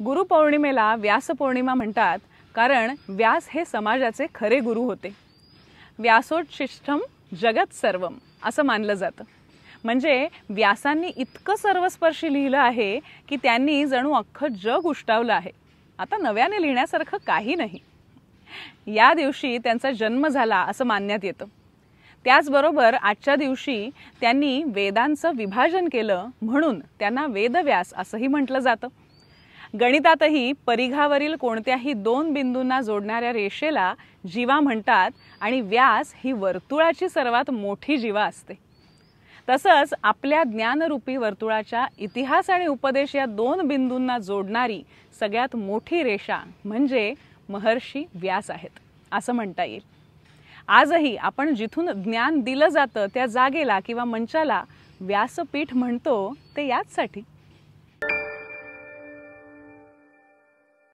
गुरुपौर्णिमेला व्यास पौर्णिमा म्हणतात, कारण व्यास हे समाजाचे खरे गुरु होते. व्यासोच्छिष्टम जगत सर्वम असं मानलं जातं. म्हणजे व्यासांनी इतकं सर्वस्पर्शी लिहिलं आहे की त्यांनी जणू अख्खं जग उष्टावलं आहे. आता नव्याने लिहिण्यासारखं काही नाही. या दिवशी त्यांचा जन्म झाला असं मानण्यात येतं. त्याचबरोबर आजच्या दिवशी त्यांनी वेदांचं विभाजन केलं, म्हणून त्यांना वेदव्यास असंही म्हटलं जातं. गणितातही परिघावरील कोणत्याही दोन बिंदूंना जोडणाऱ्या रेषेला जीवा म्हणतात आणि व्यास ही वर्तुळाची सर्वात मोठी जीवा असते. तसंच आपल्या ज्ञानरूपी वर्तुळाच्या इतिहास आणि उपदेश या दोन बिंदूंना जोडणारी सगळ्यात मोठी रेषा म्हणजे महर्षी व्यास आहेत असं म्हणता येईल. आजही आपण जिथून ज्ञान दिलं जातं त्या जागेला किंवा मंचाला व्यासपीठ म्हणतो ते याचसाठी.